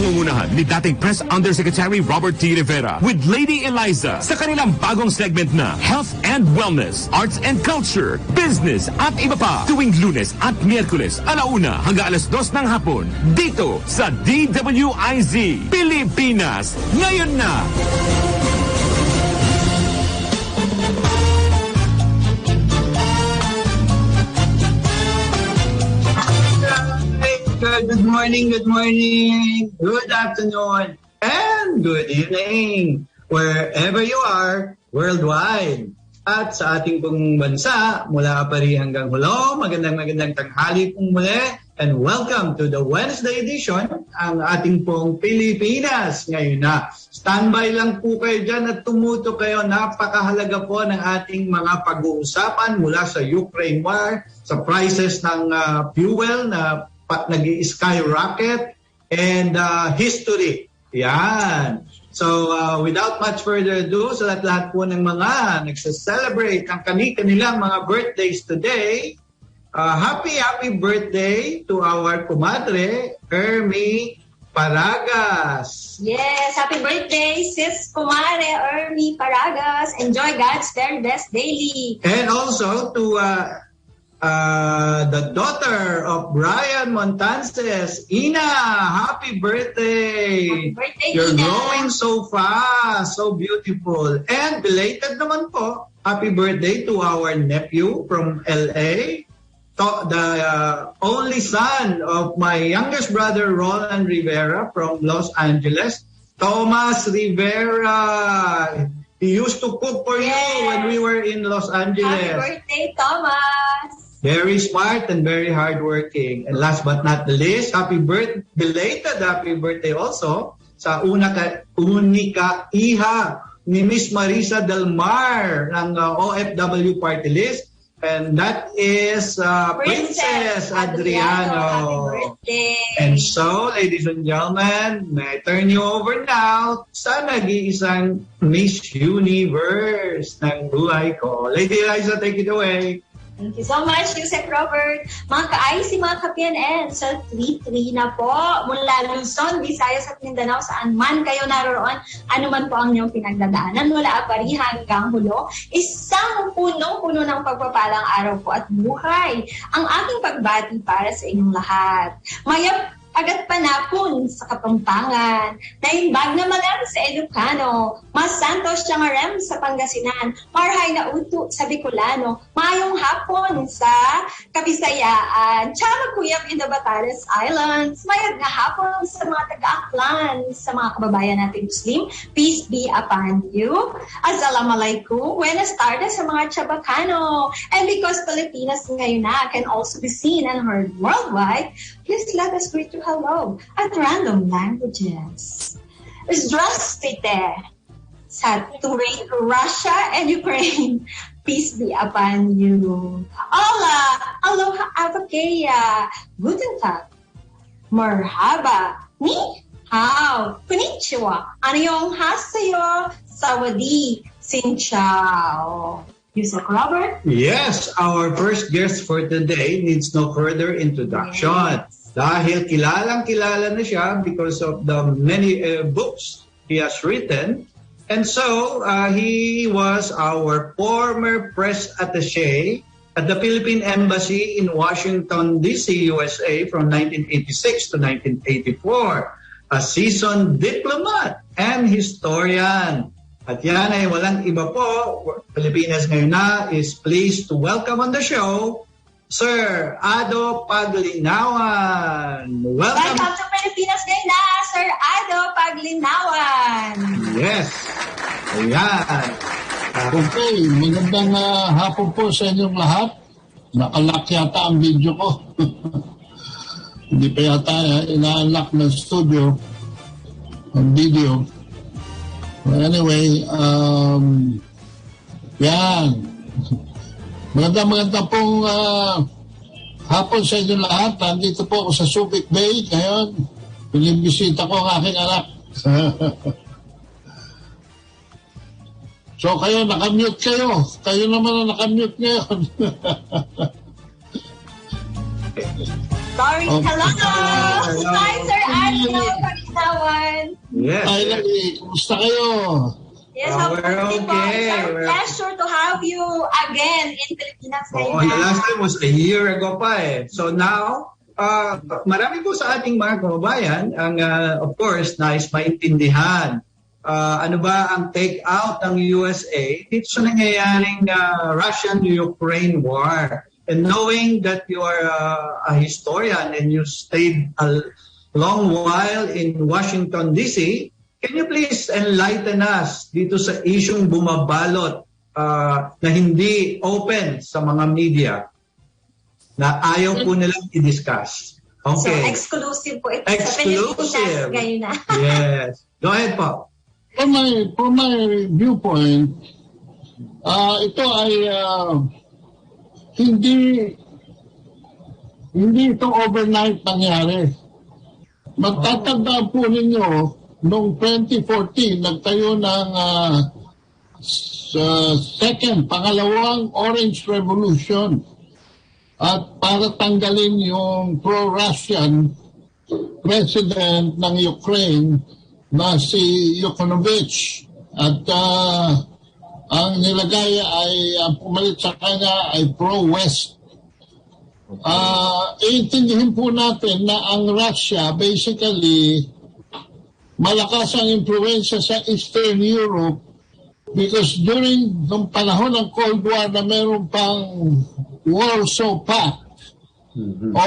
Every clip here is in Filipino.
pangungunahan ni dating Press Undersecretary Robert T. Rivera with Lady Eliza sa kanilang bagong segment na Health and Wellness, Arts and Culture, Business at iba pa tuwing Lunes at Miyerkules 1:00 hanggang 2:00 ng hapon dito sa DWIZ Pilipinas. Ngayon na! Good morning, good afternoon, and good evening, wherever you are worldwide. At sa ating pong bansa, mula Pari hanggang Hulo, magandang tanghali pong muli, and welcome to the Wednesday edition, ang ating pong Pilipinas ngayon na. Standby lang po kayo dyan at tumuto kayo. Napakahalaga po ng ating mga pag-uusapan mula sa Ukraine war, sa prices ng fuel na nag-skyrocket, and history. Yan. So, without much further ado, sa lahat po ng mga nagsa-celebrate ang kanilang mga birthdays today, happy birthday to our kumadre, Ermi Paragas. Yes, happy birthday, sis kumare, Ermi Paragas. Enjoy God's very best daily. And also to the daughter of Brian Montances, Ina, happy birthday! Happy birthday, You're Ina. growing so fast, so beautiful. And belated naman po, happy birthday to our nephew from LA, the only son of my youngest brother, Roland Rivera from Los Angeles, Thomas Rivera. He used to cook for you when we were in Los Angeles. Happy birthday, Thomas! Very smart and very hardworking. And last but not the least, belated happy birthday also sa unika iha ni Miss Marisa Del Mar ng OFW Party List. And that is Princess Adriano. Happy birthday. And so, ladies and gentlemen, may I turn you over now sa nag-iisang Miss Universe ng buhay ko. Lady Eliza, take it away. Thank you so much, Yusek Robert. Mga ka-IC, mga ka-PNN, sa 3-3 na po, mula Luzon, Visayas at Mindanao, saan man kayo naroon, ano man po ang inyong pinagdadaanan, mula Apari hanggang Hulo, isang punong-puno ng pagpapalang araw po at buhay. Ang aking pagbati para sa inyong lahat. Mayap agat panapon sa Kapampangan, naimbag na malam sa Ilocano, Mas Santos Tiangarem sa Pangasinan, Marhay na Uto sa Bicolano, Mayong hapon sa Kabisayaan, Chamagkuyap in the Batanes Islands, mayag na hapon sa mga taga-Aklan, sa mga kababayan natin Muslim, peace be upon you. Assalamualaikum, buenas tardes sa mga Chabacano, and because Pilipinas ngayon na can also be seen and heard worldwide, please let us greet you hello at random languages. Здравствуйте sa tuwing Russia and Ukraine. Peace be upon you. Hola, aloha avakaya, guten tag, marhaba, ni hao, konnichiwa, annyeonghaseyo, sawadi, xin chao. Yusek Robert? Yes, our first guest for today needs no further introduction. Yes. Dahil kilalang-kilala na siya because of the many books he has written. And so, he was our former press attaché at the Philippine Embassy in Washington, D.C., USA from 1986 to 1984. A seasoned diplomat and historian. At yan ay walang iba po, Pilipinas ngayon na is pleased to welcome on the show, Sir Ado Paglinawan. Welcome to Pilipinas ngayon na, Sir Ado Paglinawan. Yes. Ayan. Okay, magandang hapon po sa inyong lahat. Nakalak yata ang video ko. Hindi pa yata ina-unlock ng studio ang video. Well, anyway, yan. Maganda pong hapon sa inyo lahat. Nandito po ako sa Subic Bay ngayon. Pinibisita ko ang aking anak. So kayo, nakamute kayo. Kayo naman ang nakamute ngayon. Sorry, hello! Hi, Sir Adno! Yes. Ay, lagi, kumusta kayo? Yes, We're hopefully po. okay. It's our pleasure to have you again in Pilipinas Oo, ngayon. the last time was a year ago pa eh. So now, marami po sa ating mga kababayan ang, of course, nais maintindihan. Ano ba ang take-out ng USA dito sa nangyayaring Russian-Ukraine war? And knowing that you are a historian and you stayed a long while in Washington, D.C., can you please enlighten us dito sa isyung bumabalot na hindi open sa mga media na ayaw po nilang i-discuss? Okay. So, exclusive po ito Exclusive. sa Pilipinas ngayon na. Yes. Go ahead po. From my viewpoint, ito ay hindi ito overnight nangyari. Magtatandaan po ninyo, noong 2014, nagtayo ng pangalawang Orange Revolution. At para tanggalin yung pro-Russian president ng Ukraine na si Yanukovych. At ang nilagay ay, ang pumalit sa kanya ay pro-West. Iintindihin po natin na ang Russia basically malakas ang impluensya sa Eastern Europe because during ng panahon ng Cold War na meron pang Warsaw Pact o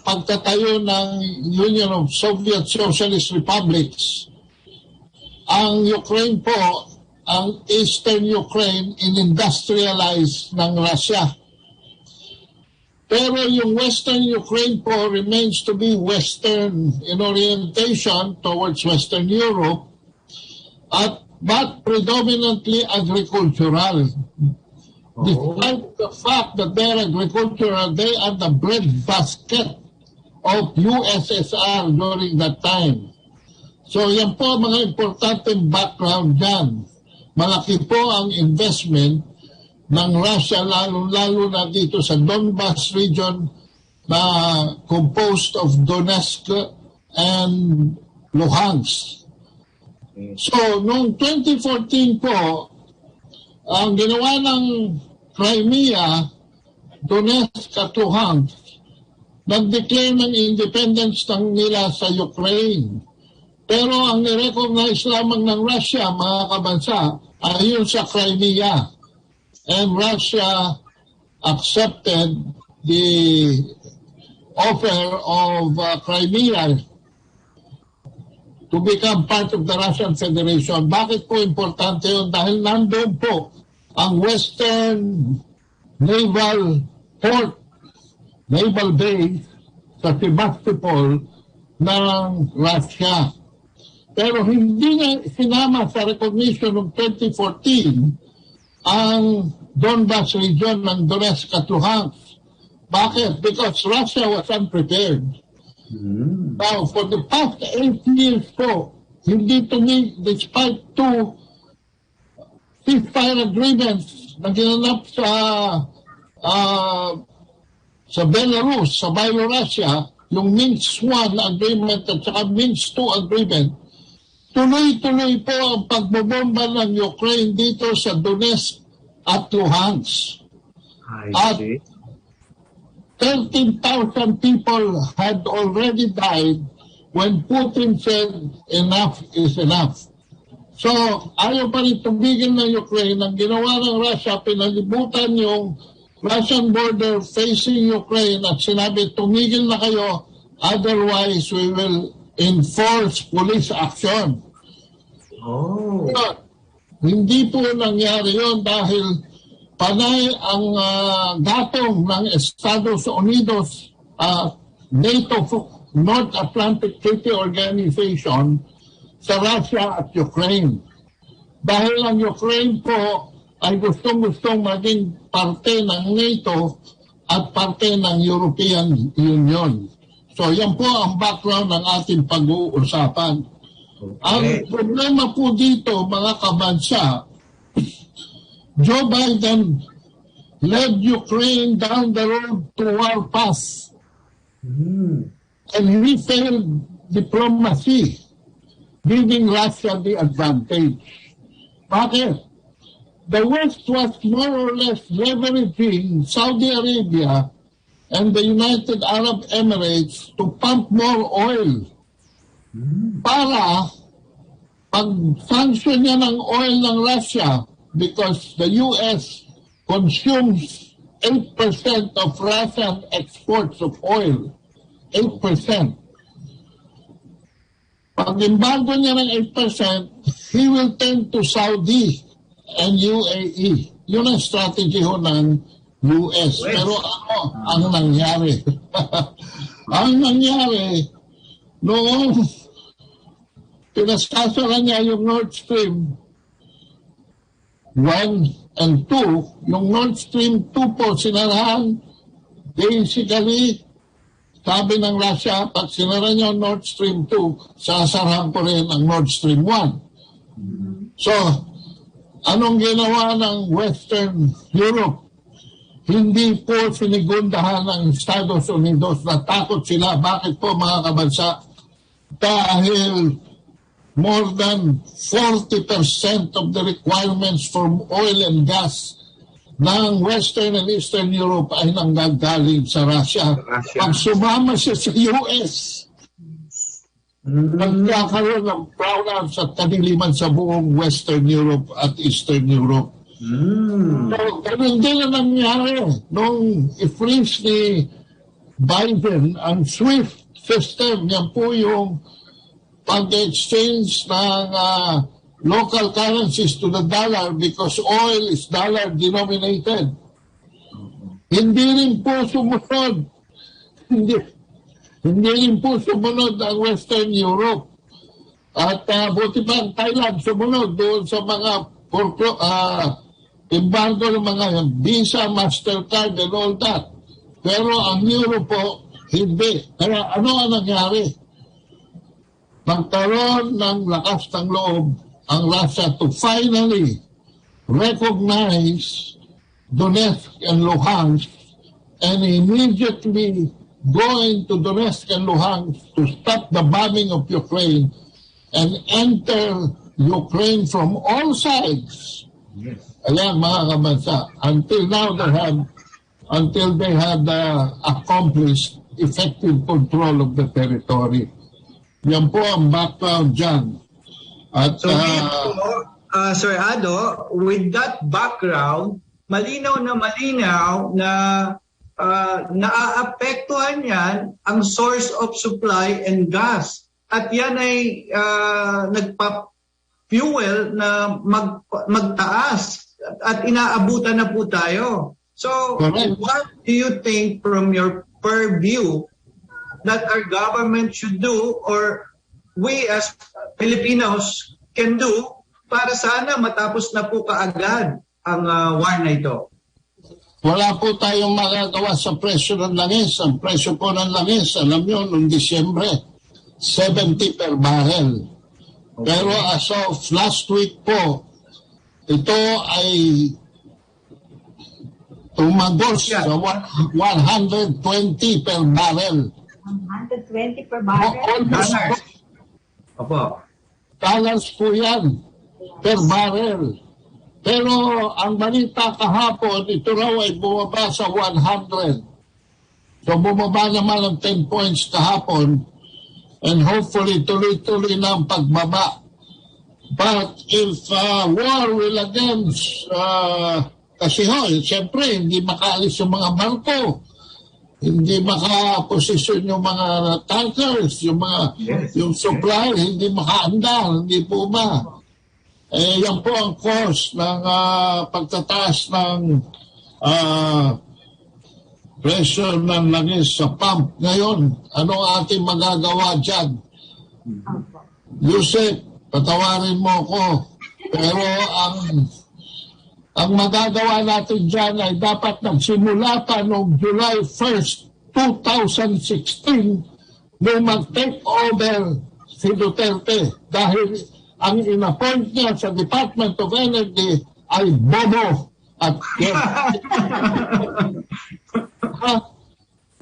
pagtatayo ng Union of Soviet Socialist Republics, ang Ukraine po, ang Eastern Ukraine, in-industrialize ng Russia. Pero yung Western Ukraine po remains to be Western in orientation towards Western Europe, but predominantly agricultural. Despite the fact that they're agricultural, they are the breadbasket of USSR during that time. So yan po mga importanteng background dyan. Malaki po ang investment ng Russia, lalo na dito sa Donbas region na composed of Donetsk and Luhansk. So, noong 2014 po, ang ginawa ng Crimea, Donetsk at Luhansk, nag-declare ng independence ng nila sa Ukraine. Pero ang nirecognize lamang ng Russia, mga kabansa, ay yun sa Crimea. And Russia accepted the offer of Crimea to become part of the Russian Federation. Bakit po importante yun? Dahil nandun po ang Western Naval Port, Naval Base sa Sebastopol ng Russia. Pero hindi na sinama sa recognition ng 2014 ang Donbas region ng Donetsk at Luhansk. Bakit? Because Russia was unprepared. Now, for the past 8 years po, hindi despite 2 ceasefire agreements na ginanap sa Belarus, sa Byelorusia, yung Minsk I agreement at saka Minsk II agreement, tuloy-tuloy po ang pagbobomba ng Ukraine dito sa Donetsk at Luhansk. At 13,000 people had already died when Putin said enough is enough. So, ayaw pa rin tumigil ng Ukraine. Ang ginawa ng Russia, pinalibutan yung Russian border facing Ukraine at sinabi, tumigil na kayo, otherwise we will enforce police action. But, hindi po nangyari yun dahil panay ang gatong ng Estados Unidos, NATO North Atlantic Treaty Organization sa Russia at Ukraine. Dahil ang Ukraine po ay gustong-gustong maging parte ng NATO at parte ng European Union. So yan po ang background ng ating pag-uusapan. Ang problema po dito, mga kabansa, Joe Biden led Ukraine down the road to war path. And he failed diplomacy. giving Russia the advantage. Bakit? The West was more or less leveraging Saudi Arabia and the United Arab Emirates to pump more oil para pag-sanction niya ng oil ng Russia because the U.S. consumes 8% of Russian exports of oil. 8%. Pag embargo niya ng 8%, he will turn to Saudi and UAE. Yun ang strategy ho ng US. Pero ano ang nangyari? Ang nangyari, noong pinasasara niya yung Nord Stream 1 and 2, yung Nord Stream 2 po sinarahan, basically, sabi ng Russia, pag sinara niyo Nord Stream 2, sasarahan ko rin ang Nord Stream 1. So, anong ginawa ng Western Europe? Hindi po sinigundahan ng Estados Unidos. Natakot sila. Bakit po mga kabansa? Dahil more than 40% of the requirements from oil and gas ng Western and Eastern Europe ay nanggagaling sa Russia. Pag sumama siya sa US, nagkakaroon ng brownouts at kadiliman sa buong Western Europe at Eastern Europe. So, ganun din na nangyari nung i-freeze ni Biden ang SWIFT system. Yan po yung pag-exchange ng local currencies to the dollar because oil is dollar denominated. Hindi rin po sumunod. Hindi rin po sumunod ang Western Europe. At buti pa ang Thailand sumunod doon sa mga embargo ng mga Visa, Mastercard and all that. Pero ang Europe po, hindi. Kaya ano ang nangyari? Nagkaroon ng lakas ng loob ang Russia to finally recognize Donetsk and Luhansk and immediately go into Donetsk and Luhansk to stop the bombing of Ukraine and enter Ukraine from all sides. Yes. Ayan mga kabansa, until now they had accomplished effective control of the territory. Yan po ang background dyan. At, so, Sir Ado, with that background, malinaw na naaapektuhan yan ang source of supply and gas. At yan ay nagpa-fuel na magtaas at inaabutan na po tayo. So, what do you think from your purview that our government should do or we as Filipinos can do para sana matapos na po kaagad ang war na ito? Wala po tayong magagawa sa presyo ng langis. Ang presyo po ng langis, alam nyo, noong Disyembre, 70 per barrel. Okay. Pero as of last week po, ito ay tumagos sa 120 per barrel. 120 per barrel? Opo. Dollars po yan per barrel. Pero ang balita kahapon, ito raw ay bumaba sa 100. So bumaba naman ng 10 points kahapon and hopefully tuloy-tuloy na ang pagbaba. But if war will against, kasi siyempre hindi makaalis yung mga barko, hindi makaposisyon yung mga tankers, yung supply, hindi makaandar, hindi po ba? Yan po ang cause ng pagtataas ng pressure ng langis sa pump. Ngayon, anong ating magagawa dyan? Yusek, patawarin mo ko. Pero ang magagawa natin dyan ay dapat nagsimula pa noong July 1st, 2016 nung mag-take over si Duterte dahil ang in-appoint niya sa Department of Energy ay bobo at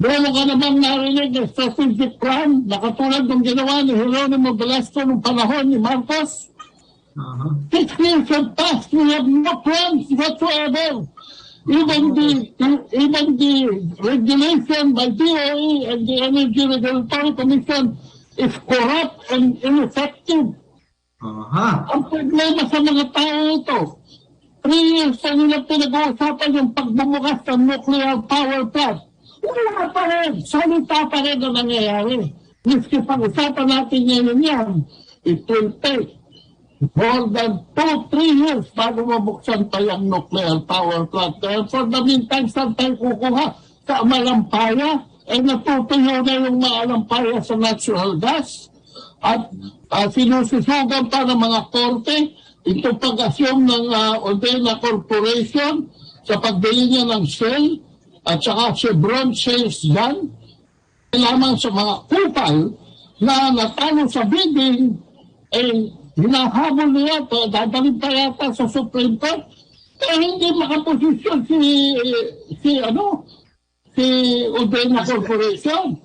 Meron ka namang narinig na strategic plan na katulad ng ginawa ni Jeronimo Velasco noong panahon ni Marcos? 6 years have passed, we have no plans whatsoever. Even the regulation by DOE and the Energy Regulatory Commission is corrupt and ineffective. Ang problema sa mga tao ito, 3 years na nila pinag-uusapan yung pagbubukas ng nuclear power plant. Wala pa rin, salita pa rin na nangyayari. Miski pag-usapan natin ngayon yan, it will take more than 2-3 years bago mabuksan pa yung nuclear power plant. Kaya for the meantime, saan tayo kukuha? Sa Malampaya? Natutuyo na yung Malampaya sa natural gas. At sinususugan pa ng mga korte ito pag-assume ng Odena Corporation sa pagbili niya ng Shell at saka Chevron shares yan. Lamang sa mga kupal na natalo sa bidding, hinahabol niya, dadalhin pa yata sa Supreme Court, kaya hindi makaposisyon si Odena Corporation.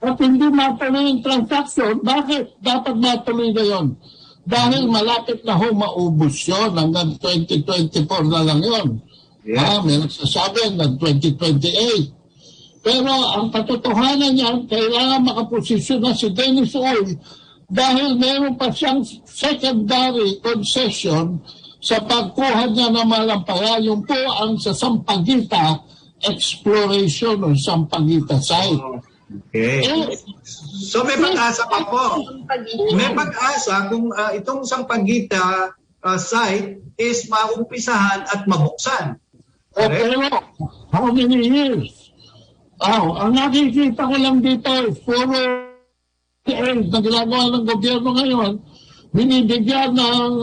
At hindi matuloy yung transaction. Bakit? Dapat matuloy na yun. Dahil malapit na maubos yun. Hanggang 2024 na lang yun. May nagsasabi hanggang 2028. Pero ang katotohanan niyan, kailangan makaposisyon na si Dennis Oil dahil meron pa siyang secondary concession sa pagkuha niya ng Malampaya. Yung po ang sa Sampaguita exploration o Sampaguita site. Okay. So may pag-asa pa po. May pag-asa kung itong Sampaguita site is maumpisahan at mabuksan. Pero how many years? Ang nakikita ko lang dito is puro na ginagawa ng gobyerno ngayon, binibigyan ng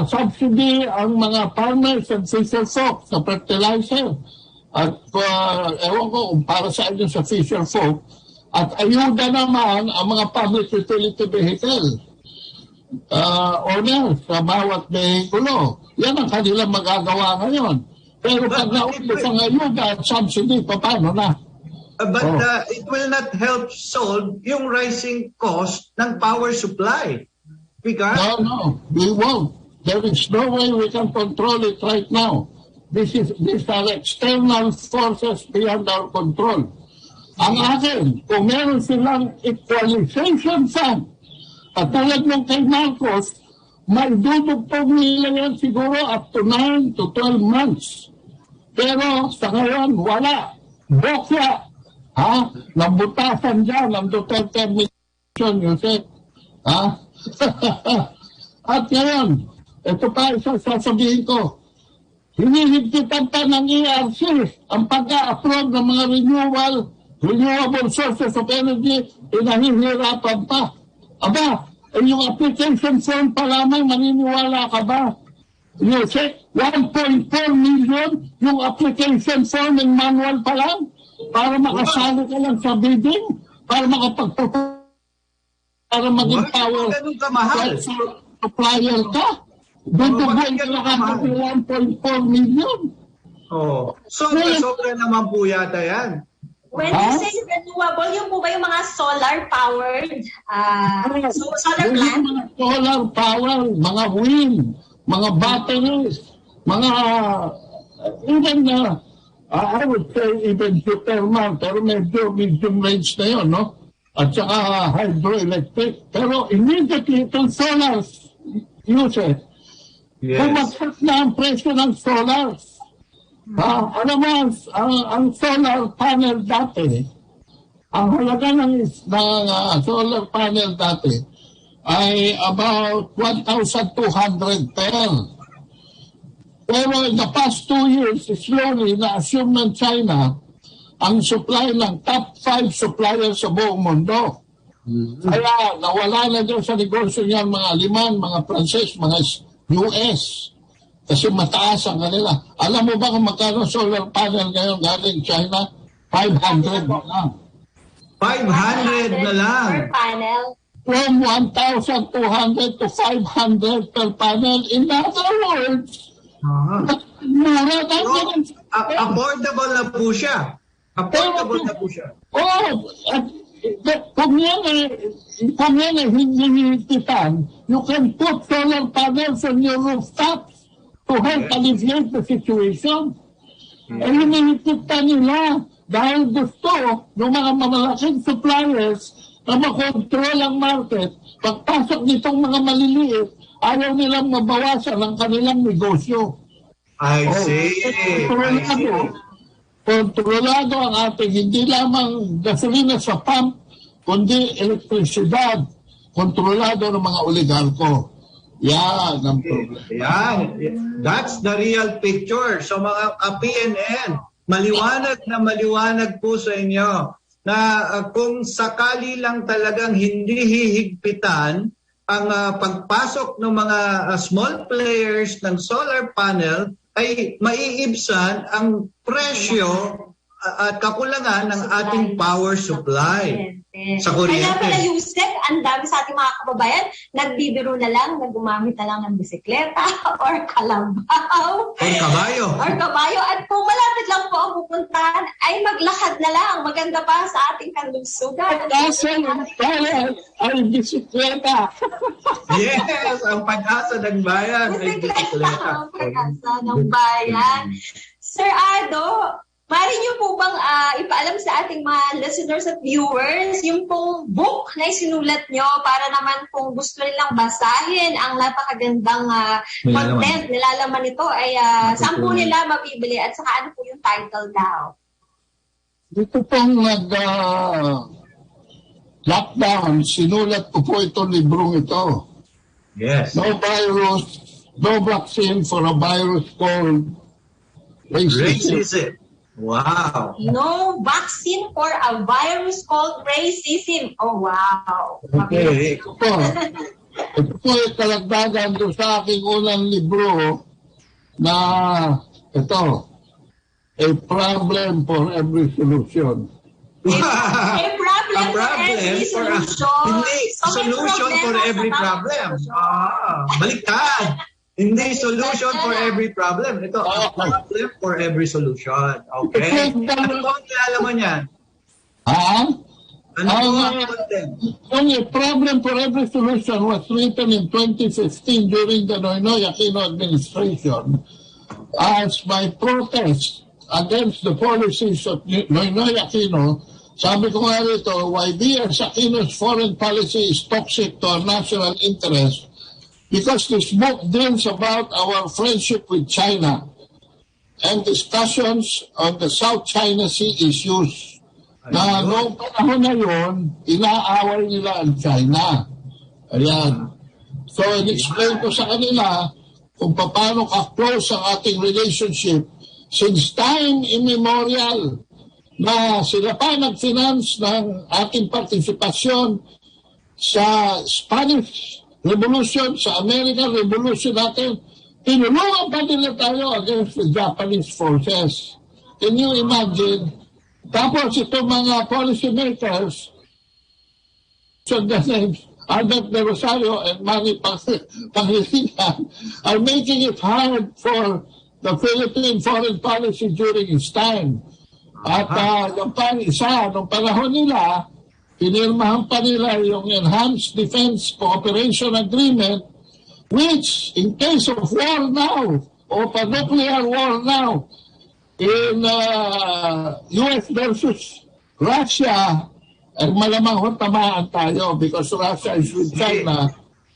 subsidy ang mga farmers and fisher folk sa fertilizer. At ewan ko kung para sa inyo sa fisher folk. At ayuda naman ang mga public utility vehicle owners sa bawat vehikulo. Yan ang kanilang magagawa ngayon. Pero pag naubos ang ayuda at subsidy, paano na? But it will not help solve yung rising cost ng power supply. Because... No, we won't. There is no way we can control it right now. These are external forces beyond our control. Ang akin, kung meron silang equalization fund, at tulad ng kay Marcos, may dudugtog nila yan siguro up to 9 to 12 months. Pero sa ngayon, wala. Bokya. Nambutasan dyan ng Duterte administration, Yusef. At ngayon, ito pa isa sasabihin ko, hinihigpitan pa ng ERC ang pag-a-approve ng mga renewable sources of energy, pinahihirapan pa. Yung application form pa lamang, maniniwala ka ba? Yusef, 1.4 million yung application form ng manual pa lang para makasali ka lang sa bidding, para para maging power supplier ka. Dudubuin ka lang 1.4 million. Sobra naman po yata yan. When you say renewable, yung po ba yung mga solar-powered solar plant? Mga solar power, mga wind, mga batteries, mga even I would say even geothermal, pero medyo medium range na yun, no? At saka hydroelectric. Pero immediately itong solars, Yusef, bumagsak na ang presyo ng solars. Alam mo, ang solar panel dati, ang halaga ng solar panel dati ay about 1,200 per. Pero in the past 2 years, slowly na-assume ng China ang supply ng top 5 suppliers sa buong mundo. Kaya nawala na doon sa negosyo niyan mga Aliman, mga Pranses, mga US. Kasi mataas ang kanila. Alam mo ba kung magkano solar panel ngayon galing China? 500 na lang. 500 na lang? Per panel? From 1,200 to 500 per panel. In other words, Mura So, affordable na po siya. Affordable na po siya. Kung yan ay hindi hinihigitan, you can put solar panels on your rooftops to help alleviate the situation. Hinihigitan nila dahil gusto ng mga mamalaking suppliers na makontrol ang market. Pagpasok nitong mga maliliit, ayaw nilang mabawasan ang kanilang negosyo. I see. Kontrolado ang ating hindi lamang gasolina sa pump, kundi elektrisidad. Kontrolado ng mga oligarko. Yan ang problema. Yan. That's the real picture. So mga PNN, maliwanag po sa inyo na kung sakali lang talagang hindi hihigpitan ang pagpasok ng mga small players ng solar panel, ay maiibsan ang presyo at kakulangan ng ating power supply sa kuryente. Kaya pala, Yusek, ang dami sa ating mga kababayan, nagbibiro na lang, naggumamit na lang ng bisikleta or kalabaw. Or kabayo. At kung malapit lang po ang pupuntahan, ay maglakad na lang. Maganda pa sa ating kanlugsugan. Pag-asa ng bayan ay bisikleta. Yes, ang pag-asa ng bayan ay bisikleta. Ang pag-asa ng bayan. Sir Ado, maaari niyo po bang ipaalam sa ating mga listeners at viewers yung pong book na isinulat niyo para naman kung gusto nilang basahin ang napakagandang content, nilalaman nito ay saan po nila mabibili at saka ano po yung title daw? Dito pong lockdown, sinulat ko po itong librong ito. Yes. No virus, no vaccine for a virus called racism. Wow. No vaccine for a virus called racism. Oh, wow. Okay. Ito po ay kalagdagan doon sa aking unang libro na ito, A Problem for Every Solution. A problem for every solution. Hindi, solution for every problem. Baliktad. Hindi solution for every problem. Ito, problem for every solution. Okay? Ano po ang nilalaman yan? Ano po ang content? A Problem for Every Solution was written in 2015 during the Noynoy Aquino administration as my protest against the policies of Noynoy Aquino. Sabi ko nga rito, why D.S. Aquino's foreign policy is toxic to our national interest. Because this book deals about our friendship with China and discussions on the South China Sea issues. Na noong panahon na yun, inaaway nila ang China. Ayan. So, in-explain ko sa kanila kung paano ka-close ang ating relationship since time immemorial na sila pa nag-finance ng ating partisipasyon sa Spanish Revolution, sa American Revolution natin, tinulungan pa nila tayo against the Japanese forces. Can you imagine? Tapos itong mga policy makers, so the names, Albert de Rosario and Manny Pangilinan, are making it hard for the Philippine foreign policy during its time. At yung isa, nung panahon nila, pinirmahan pa nila yung Enhanced Defense Cooperation Agreement, which, in case of war now, o nuclear war now, in US versus Russia, ay malamang tamaan tayo because Russia is with China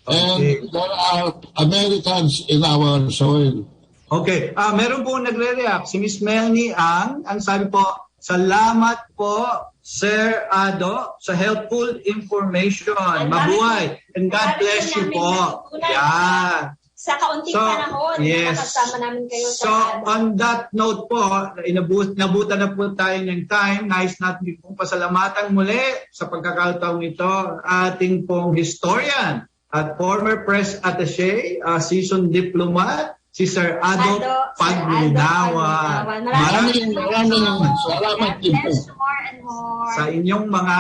and there are Americans in our soil. Okay. Meron po nagre-react. Si Miss Melanie ang sabi po, salamat po, Sir Ado, sa helpful information. Mabuhay. And God bless you po. Yeah. Sa kaunting panahon, nakasama namin kayo sa So, on that note po, nabutan na po tayo ng time. Nais natin pong pasalamatan muli sa pagkakataong ito ating pong historian at former press attaché, seasoned diplomat, si Sir Ado Paglinawa. Maraming salamat din po sa inyong mga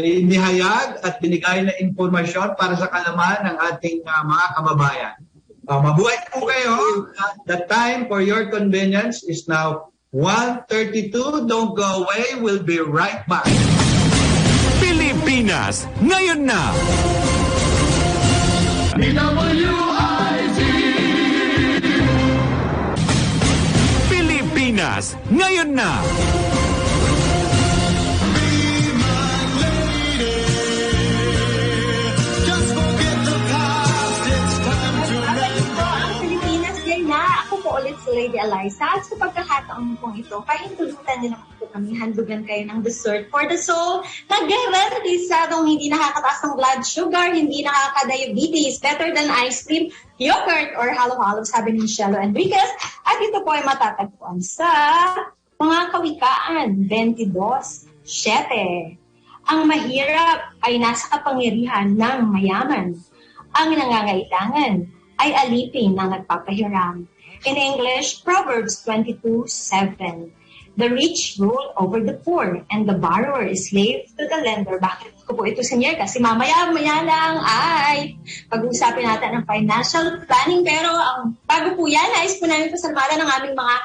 inihayag at binigay na impormasyon para sa kalaman ng ating mga kababayan. Mabuhay po kayo. The time for your convenience is now 1:32. Don't go away. We'll be right back. Pilipinas, ngayon na! DWIZ! Pilipinas, ngayon na! Ulit si Lady Eliza. At sa pagkakataon pong ito, pahintulutan niyo naman po kami, handugan kayo ng dessert for the soul na garantisadong hindi nakakataas ng blood sugar, hindi nakaka-diabetes, better than ice cream, yogurt, or halo-halo, sabi ni Michelle Enriquez. At ito po ay matatagpuan sa mga kawikaan, 22:7. Ang mahirap ay nasa kapangyarihan ng mayaman. Ang nangangailangan ay alipin ng nagpapahiram. In English, Proverbs 22:7. The rich rule over the poor, and the borrower is slave to the lender. Bakit ko po ito sinyer? Kasi mamaya-maya lang ay pag-uusapin natin ang financial planning. Pero ang bago po yan, nais po namin pasalamatan ng aming mga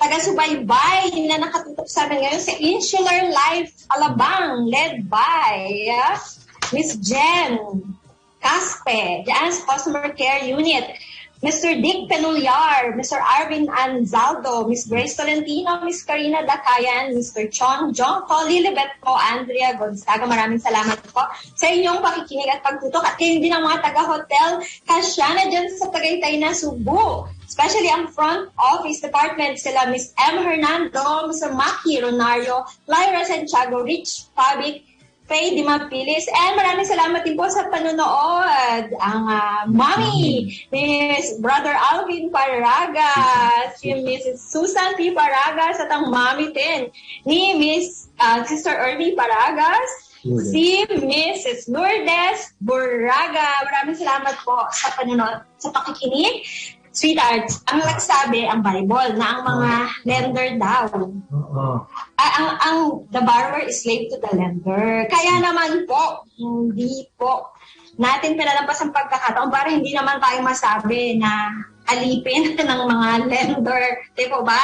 taga-subaybay na nakatutok sa amin ngayon sa Insular Life Alabang, led by Miss Jen Caspe, dyan sa Customer Care Unit. Mr. Dick Penulyar, Mr. Arvin Anzaldo, Miss Grace Tolentino, Miss Karina Dakayan, Mr. Chong Jongko, Lilibet po, Andrea Gonzaga. Maraming salamat po sa inyong pakikinig at pagtutok. At kayo din ang mga taga-hotel Kasiana dyan sa Tagaytay na Cebu. Especially ang front office department sila Miss M. Hernando, Mr. Maki Ronario, Lyra Santiago, Rich Fabic, Faye Di Mapilis, and maraming salamat din po sa panonood. Ang mommy, Miss Brother Alvin Paragas, si Mrs. Susan P. Paragas, at ang mommy din ni Miss Sister Ernie Paragas, si Mrs. Lourdes Buraga. Maraming salamat po sa panonood, sa pakikinig. Sweethearts, ang nagsabi ang Bible na ang mga lender daw, the borrower is slave to the lender. Kaya naman po, hindi po natin pinalampas ang pagkakataon para hindi naman tayo masabi na alipin ng mga lender. Di po ba?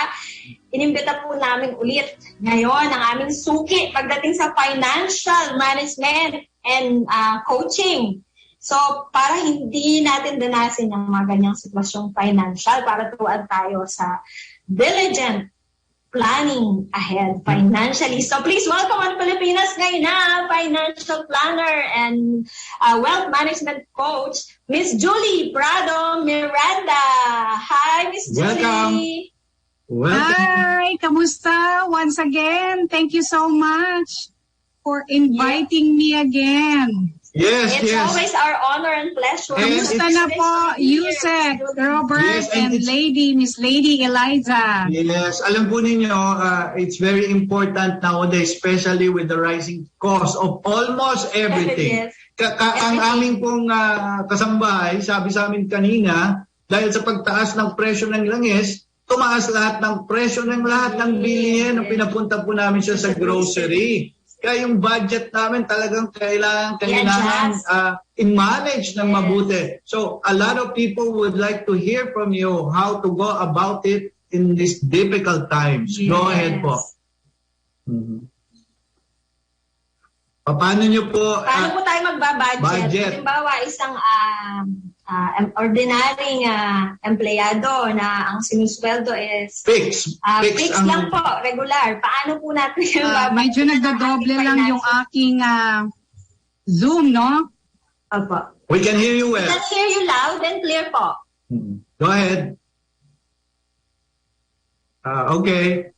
Inimbita po namin ulit ngayon ang aming suki pagdating sa financial management and coaching. So, para hindi natin danasin ang mga ganyang sitwasyong financial, para tuwan tayo sa diligent planning ahead financially. So, please welcome on Pilipinas ngayon na financial planner and wealth management coach, Miss Julie Prado Miranda. Hi, Miss Julie. Welcome. Hi, kamusta? Once again, thank you so much for inviting me again. Yes, It's yes. always our honor and pleasure. Kamusta na po, Yusek, Robert, Yes, and Miss Lady Eliza? Yes, alam po ninyo, it's very important nowadays, especially with the rising cost of almost everything. Yes. Ang aming pong kasambahay, sabi sa amin kanina, dahil sa pagtaas ng presyo ng langis, tumaas lahat ng presyo ng lahat ng bilihin na pinapunta po namin siya sa grocery. Kaya yung budget namin talagang kailangan i-manage ng mabuti. So a lot of people would like to hear from you how to go about it in these difficult times. Yes. Go ahead po. Paano nyo po? Paano po tayo magbabudget? Budget. Halimbawa, isang ordinaryong empleyado na ang sinusweldo is Fix lang po, regular. Paano po natin yung Medyo nagdodoble lang yung aking Zoom, no? Opo. We can hear you well. Let's hear you loud and clear po. Go ahead. Okay.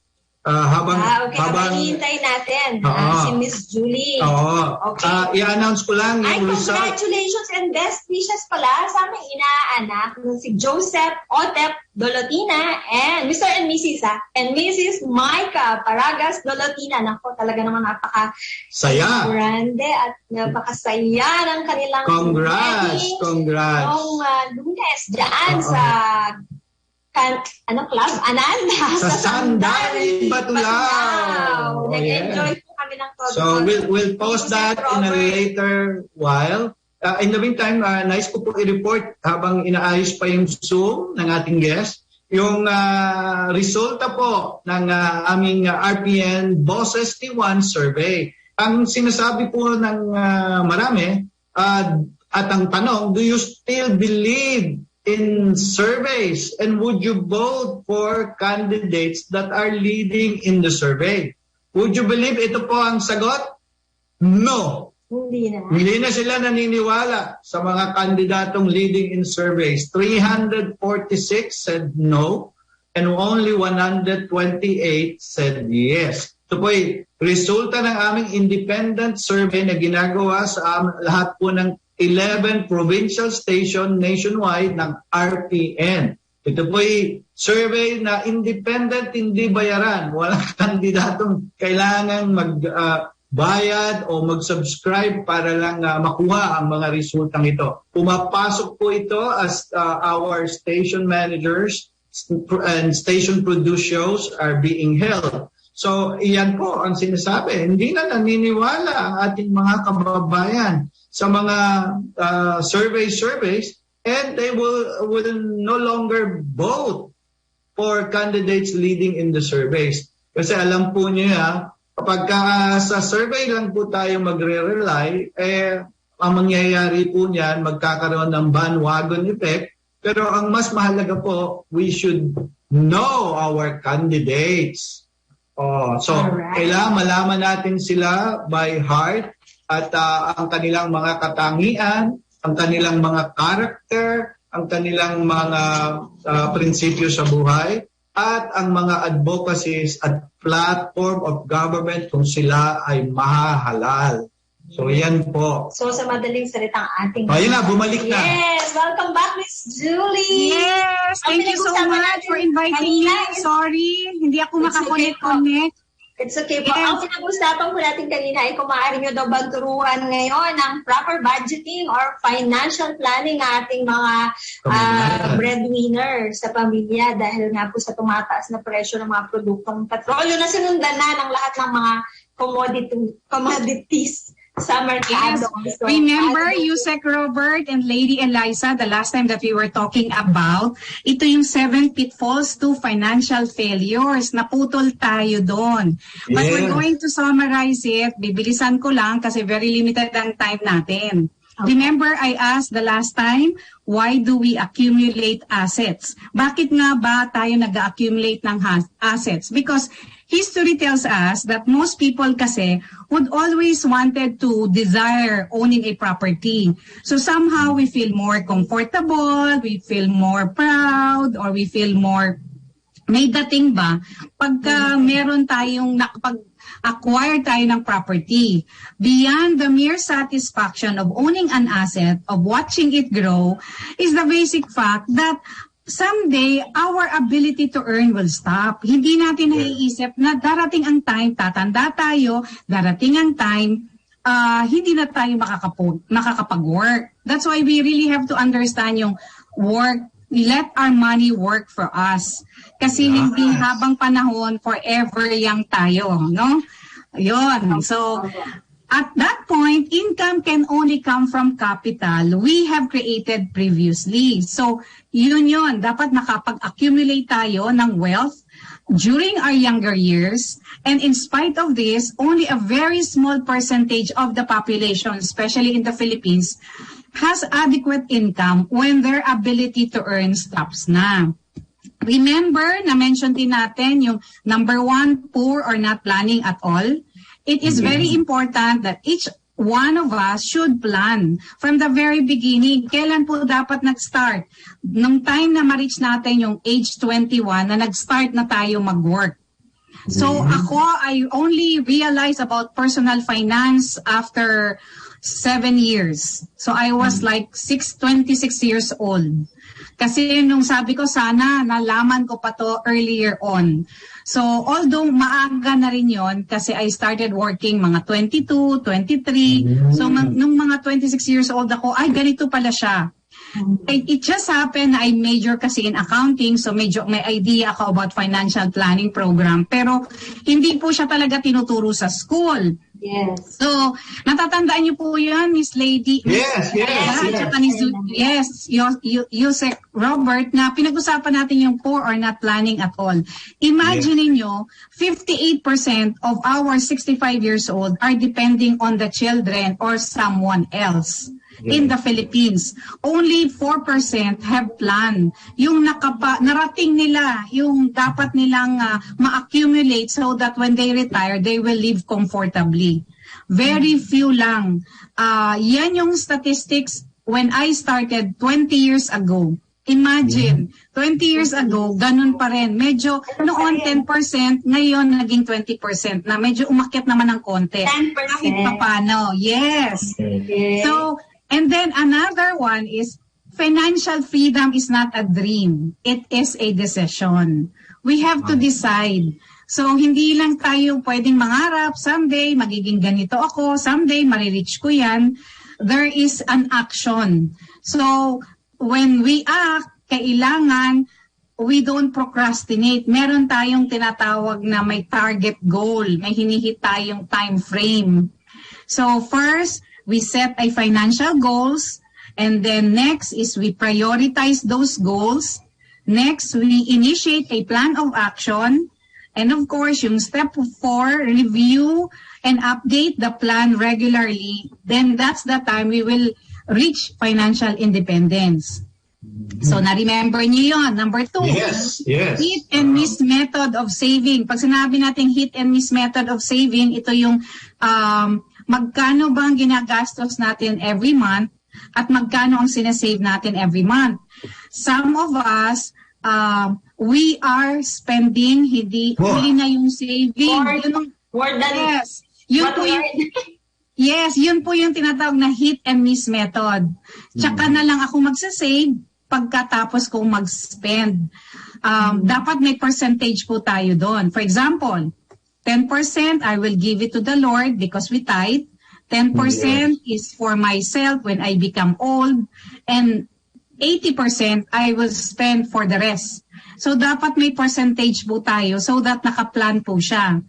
Habang hihintay natin si Miss Julie. Okay. I-announce ko lang yung result. Congratulations and best wishes pala sa aming inaanak si Joseph Otep Dolotina and Mr. and Mrs. and Mrs. Micah Paragas Dolotina. Nako, talaga naman napaka-saya. Grande at napakasaya ng kanilang Congrats! Noong Lunes dyan sa club? Ananda. Sa Sandali, Batulao. Nag-enjoy po kami ng todo. So, we'll post that in a later while. In the meantime, nais ko po i-report habang inaayos pa yung Zoom ng ating guest, yung resulta po ng aming RPN Bosses T1 survey. Ang sinasabi po ng marami at ang tanong, do you still believe in surveys and would you vote for candidates that are leading in the survey? Would you believe ito po ang sagot? No. Hindi na sila naniniwala sa mga kandidatong leading in surveys. 346 said no and only 128 said yes. Ito po ay resulta ng aming independent survey na ginagawa sa lahat po ng 11 provincial station nationwide ng RPN. Ito po ay survey na independent, hindi bayaran. Walang kandidatong kailangan magbayad o mag-subscribe para lang makuha ang mga resultang ito. Pumapasok po ito as our station managers and station produced shows are being held. So iyan po ang sinasabi. Hindi na naniniwala ang ating mga kababayan sa mga surveys and they will no longer vote for candidates leading in the surveys. Kasi alam po niyo kapag sa survey lang po tayo magre-rely, ang mangyayari po niyan, magkakaroon ng bandwagon effect. Pero ang mas mahalaga po, we should know our candidates. So, kailangan malaman natin sila by heart at ang kanilang mga katangian, ang kanilang mga character, ang kanilang mga prinsipyo sa buhay, at ang mga advocacies at platform of government kung sila ay mahahalal. So, yan po. So, sa madaling salitang ating... Ayun na, bumalik na. Yes! Welcome back, Miss Julie! Yes! Thank you so much for inviting me. Sorry, hindi ako makakonect. It's okay po. Ang pinag-usapan po natin kanina ay kung maaari nyo daw bang turuan ngayon ng proper budgeting or financial planning ng ating mga breadwinners sa pamilya dahil nga po sa tumataas na presyo ng mga produktong petrolyo na sinundan na ng lahat ng mga commodities sa merkado. Yes. Remember, Yusek Robert and Lady Eliza, the last time that we were talking about, ito yung 7 pitfalls to financial failures. Naputol tayo doon. But we're going to summarize it. Bibilisan ko lang kasi very limited ang time natin. Okay. Remember, I asked the last time, why do we accumulate assets? Bakit nga ba tayo nag-accumulate ng assets? Because history tells us that most people kasi would always wanted to desire owning a property. So somehow we feel more comfortable, we feel more proud, or we feel more may dating ba pagka meron tayong acquire tayo ng property. Beyond the mere satisfaction of owning an asset, of watching it grow, is the basic fact that someday, our ability to earn will stop. Hindi natin naiisip na darating ang time, tatanda tayo, darating ang time, hindi na tayo makakapag-work. That's why we really have to understand yung work, let our money work for us. Kasi hindi habang panahon, forever young tayo, no? Yun. So, at that point, income can only come from capital we have created previously. So, yun. Dapat nakapag-accumulate tayo ng wealth during our younger years. And in spite of this, only a very small percentage of the population, especially in the Philippines, has adequate income when their ability to earn stops na. Remember, na-mention din natin yung number 1, poor or not planning at all. It is very important that each one of us should plan from the very beginning. Kailan po dapat nag-start? Nung time na ma-reach natin yung age 21 na nag-start na tayo mag-work. So ako, I only realized about personal finance after 7 years. So I was like 26 years old. Kasi nung sabi ko sana, nalaman ko pa to earlier on. So although maaga na rin yon kasi I started working mga 22, 23. So nung mga 26 years old ako, ay ganito pala siya. It just happened na I major kasi in accounting, so medyo may idea ako about financial planning program. Pero hindi po siya talaga tinuturo sa school. Yes. So, natatandaan niyo po yan, Miss Lady. Yes, yes, At yes. saka ni Yusek Robert, na pinag-usapan natin yung poor or not planning at all. Imagine niyo, 58% of our 65 years old are depending on the children or someone else. In the Philippines, only 4% have planned. Yung narating nila, yung dapat nilang ma-accumulate so that when they retire, they will live comfortably. Very few lang. Yan yung statistics when I started 20 years ago. Imagine, 20 years ago, ganun pa rin. Medyo noon 10%, ngayon naging 20% na. Medyo umakyat naman ng konti. 10%. Kahit pa paano. Yes. Okay. So, and then another one is financial freedom is not a dream. It is a decision. We have to decide. So, hindi lang tayo pwedeng mangarap, someday magiging ganito ako, someday marireach ko yan. There is an action. So, when we act, kailangan we don't procrastinate. Meron tayong tinatawag na may target goal, may hinihit tayong time frame. So, first, we set a financial goals, and then next is we prioritize those goals. Next, we initiate a plan of action. And of course, yung step 4, review and update the plan regularly. Then that's the time we will reach financial independence. So, na-remember niyo yun. Number 2, Yes, yes. hit and miss method of saving. Pag sinabi natin hit and miss method of saving, ito yung magkano bang ginagastos natin every month at magkano ang sinasave natin every month. Some of us, we are spending, huli na yung saving. More than Yes. Yun po yung, yes, yun po yung tinatawag na hit and miss method. Tsaka na lang ako magsasave pagkatapos kong mag-spend. Dapat may percentage po tayo doon. For example, 10% I will give it to the Lord because we tithe. 10% is for myself when I become old. And 80% I will spend for the rest. So dapat may percentage po tayo so that nakaplan po siya.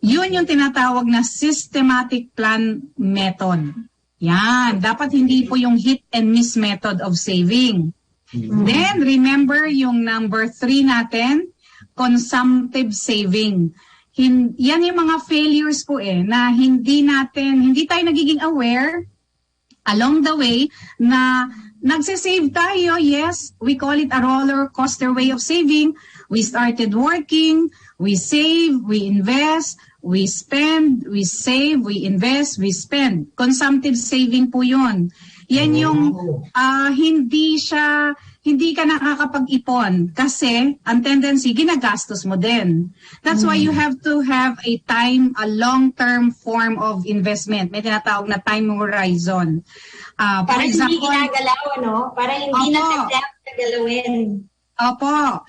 Yun yung tinatawag na systematic plan method. Yan. Dapat hindi po yung hit and miss method of saving. Then remember yung number 3 natin, consumptive saving. Yan yung mga failures po na hindi tayo nagiging aware along the way na nagsisave tayo. Yes, we call it a roller coaster way of saving. We started working, we save, we invest, we spend, we save, we invest, we spend. Consumptive saving po yun. Yan yung hindi ka nakakapag-ipon kasi ang tendency, ginagastos mo din. That's why you have to have a long-term form of investment. May tinatawag na time horizon. Para hindi ginagalaw, no? Para hindi na galawin. Opo.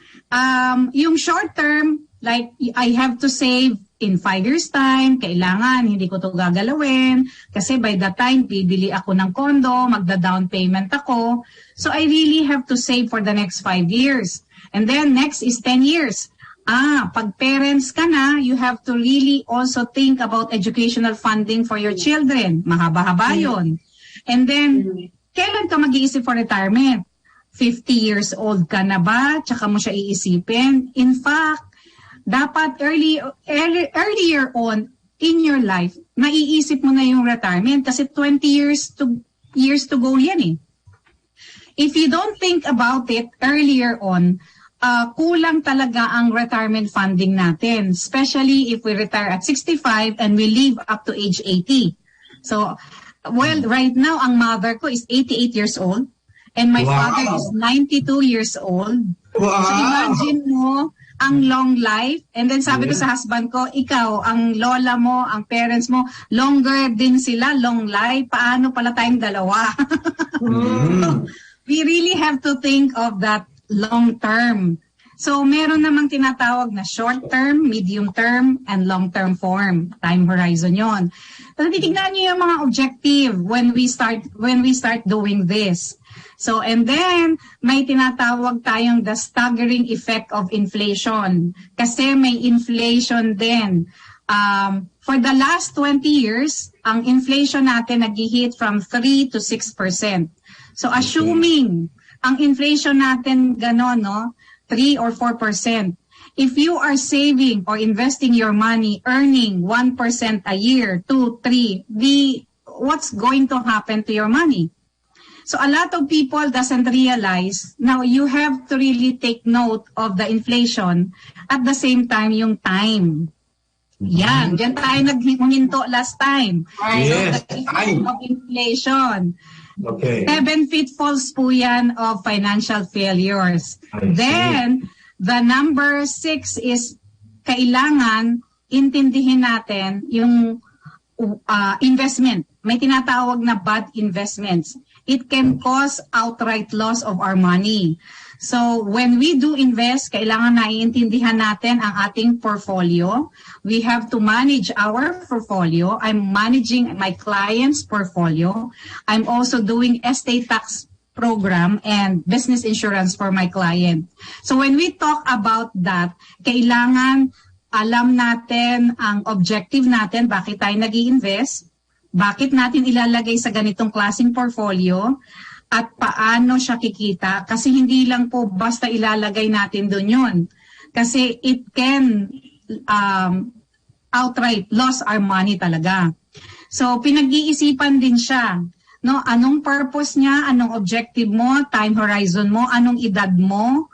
Yung short term, like I have to save in 5 years time, kailangan, hindi ko to gagalawin. Kasi by the time, bibili ako ng kondo, magda-down payment ako. So I really have to save for the next 5 years. And then next is 10 years. Pag parents ka na, you have to really also think about educational funding for your children. Mahaba-haba yun. And then, kailan ka mag-iisip for retirement? 50 years old ka na ba? Tsaka mo siya iisipin? In fact, dapat earlier on in your life, maiisip mo na yung retirement kasi 20 years to go yan . If you don't think about it earlier on, kulang talaga ang retirement funding natin, especially if we retire at 65 and we live up to age 80. So, right now, ang mother ko is 88 years old and my father is 92 years old. Wow. So, imagine mo, ang long life. And then sabi ko sa husband ko, ikaw, ang lola mo, ang parents mo, longer din sila, long life. Paano pala tayong dalawa? We really have to think of that long term. So meron namang tinatawag na short term, medium term, and long term form. Time horizon yon. So titignan niyo yung mga objective when we start doing this. So, and then, may tinatawag tayong the staggering effect of inflation. Kasi may inflation din. For the last 20 years, ang inflation natin nag-hit from 3 to 6%. So assuming ang inflation natin gano'n, no, 3 or 4%. If you are saving or investing your money, earning 1% a year, 2, 3, what's going to happen to your money? So a lot of people doesn't realize, now you have to really take note of the inflation at the same time yung time. Yan, dyan tayo naghihinto last time. Yes, So the effect of inflation. Okay. 7 pitfalls po yan of financial failures. Then, the number 6 is kailangan intindihin natin yung investment. May tinatawag na bad investments. It can cause outright loss of our money. So when we do invest, kailangan naiintindihan natin ang ating portfolio. We have to manage our portfolio. I'm managing my client's portfolio. I'm also doing estate tax program and business insurance for my client. So when we talk about that, kailangan alam natin ang objective natin, bakit tayo nag-i-invest, bakit natin ilalagay sa ganitong klaseng portfolio, at paano siya kikita. Kasi hindi lang po basta ilalagay natin doon yun. Kasi it can outright lose our money talaga. So pinag-iisipan din siya. No, anong purpose niya, anong objective mo, time horizon mo, anong edad mo,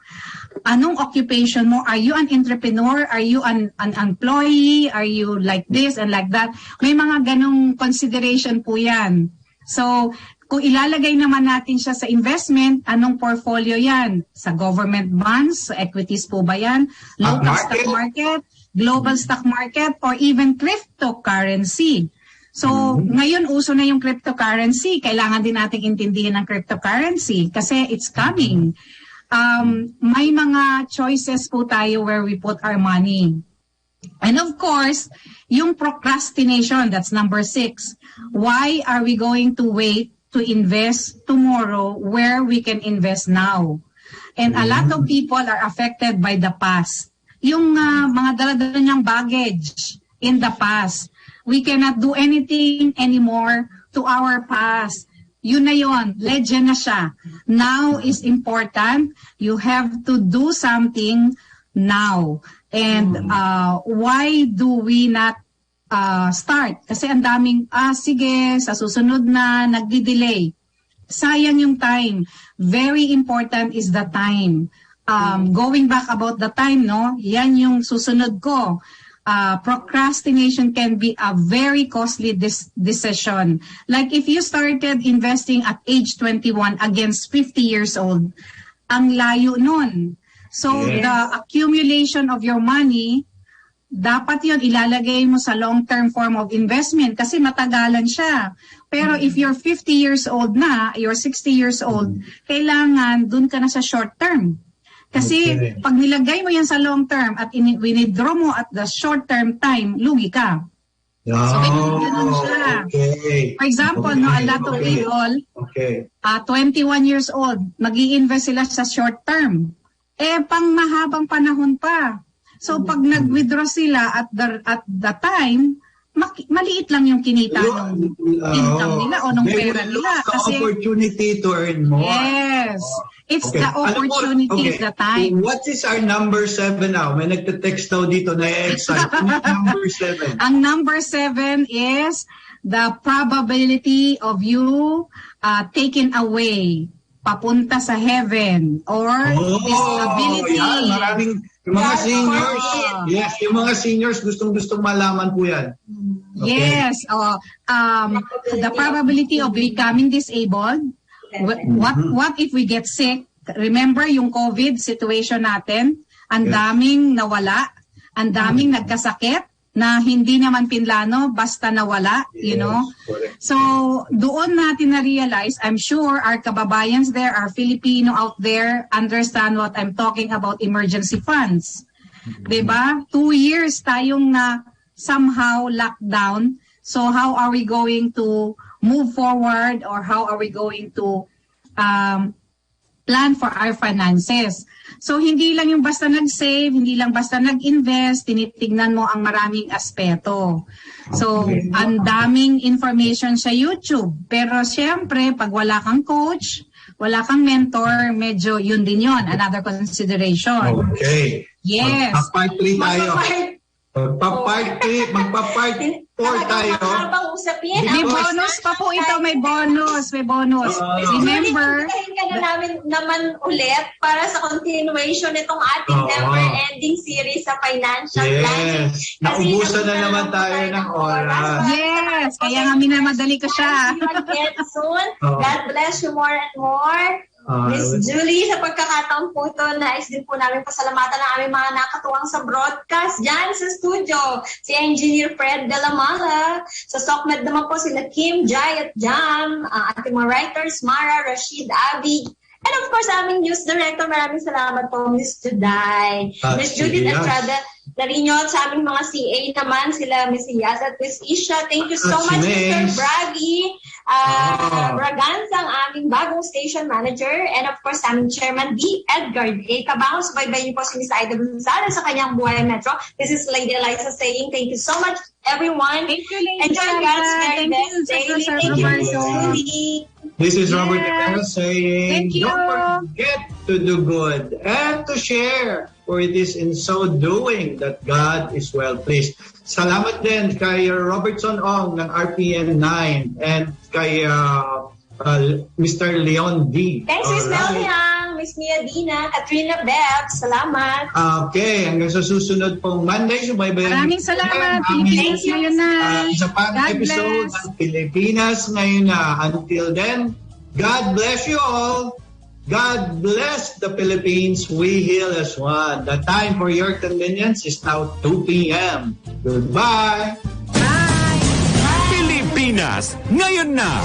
anong occupation mo, are you an entrepreneur, are you an employee, are you like this and like that. May mga ganong consideration po yan. So, kung ilalagay naman natin siya sa investment, anong portfolio yan? Sa government bonds, sa equities po ba yan? Local stock market, global stock market, or even cryptocurrency. So, ngayon uso na yung cryptocurrency. Kailangan din natin intindihin ang cryptocurrency kasi it's coming. May mga choices po tayo where we put our money. And of course, yung procrastination, that's number 6. Why are we going to wait to invest tomorrow where we can invest now? And a lot of people are affected by the past. Yung mga dala-dala niyang baggage in the past. We cannot do anything anymore to our past. Yun na yun, legend na siya. Now is important. You have to do something now. And why do we not start? Kasi ang daming, sige, sa susunod na, nagdi-delay. Sayang yung time. Very important is the time. Going back about the time, no? Yan yung susunod ko. Procrastination can be a very costly decision. Like if you started investing at age 21 against 50 years old, ang layo nun. So the accumulation of your money, dapat yun ilalagay mo sa long-term form of investment kasi matagalan siya. Pero if you're 50 years old na, you're 60 years old, kailangan dun ka na sa short term. Kasi pag nilagay mo yan sa long term at withdraw mo at the short term time, lugi ka. So, ganun siya. For example, no, a lot of people, 21 years old, mag-i-invest sila sa short term. Pang mahabang panahon pa. So, pag nag-withdraw sila at the time, maliit lang yung kinita ng income nila o ng pera nila. Kasi opportunity to earn more. Yes. It's the opportunity, the time. What is our number 7 now? May nagte-text daw dito na excite. Number 7. Ang number 7 is the probability of you taken away, papunta sa heaven, or disability. Yan, maraming yung mga seniors. Yes, yung mga seniors gustong malaman po yan. Okay. Yes. The probability of becoming disabled. What if we get sick? Remember yung COVID situation natin? Ang daming nawala, ang daming nagkasakit na hindi naman pinlano, basta nawala, you know? So, doon natin na-realize, I'm sure our kababayans there, our Filipino out there, understand what I'm talking about, emergency funds. Diba? 2 years tayong na somehow locked down. So, how are we going to move forward, or how are we going to plan for our finances. So hindi lang yung basta nag-save, hindi lang basta nag-invest, tinitignan mo ang maraming aspeto. So ang daming information sa YouTube. Pero siyempre, pag wala kang coach, wala kang mentor, medyo yun din yun, another consideration. Okay. Yes. Part 3 tayo. Magpa-part 4 tayo. Habang usapin. May bonus pa po ito, may bonus. Remember, Hintayin ka na naman ulit para sa continuation nitong ating never-ending series sa financial planning. Naubusan na naman tayo ng oras. Yes, kaya nga minamadali ko siya. See you again soon. God bless you more and more. Miss Julie, sa pagkakataon po ito, nais din po namin pasalamatan ng aming mga nakatuwang sa broadcast dyan sa studio. Si Engineer Fred de la Mala. Sa SOCMED naman po sila Kim, Jai at Jam. Ating mga writers, Mara, Rashid, Abby. And of course, aming news director, maraming salamat po, Miss Juday. Miss Judith Estrada Darino, sa aming mga CA naman, sila Miss Iyas at Miss Isha. Thank you so much, Mr. Bragi. Braganza, ang aming bagong station manager. And of course, aming chairman, D. Edgar A. Cabao. Subaybay niyo po si Miss Ida Gonzalez sa kanyang Buhay Metro. This is Lady Eliza saying thank you so much, everyone. Thank you, Lady Enjoy God's very best daily. Thank you, Miss Julie. This is Robert saying, Thank you. don't forget to do good and to share, for it is in so doing that God is well pleased. Salamat din kay Robertson Ong ng RPN 9 and kay Mr. Leon D. Thanks, Miss Melhiang, Miss Mia Dina, Katrina Beb. Salamat. Okay, hanggang sa susunod pong Monday. Subaybayan. Maraming salamat. Pilipinas ngayon na. Isa pang episode ng Pilipinas ngayon na. Until then, God bless you all. God bless the Philippines. We heal as one. The time for your convenience is now 2 p.m. Goodbye. Bye. Pilipinas ngayon na.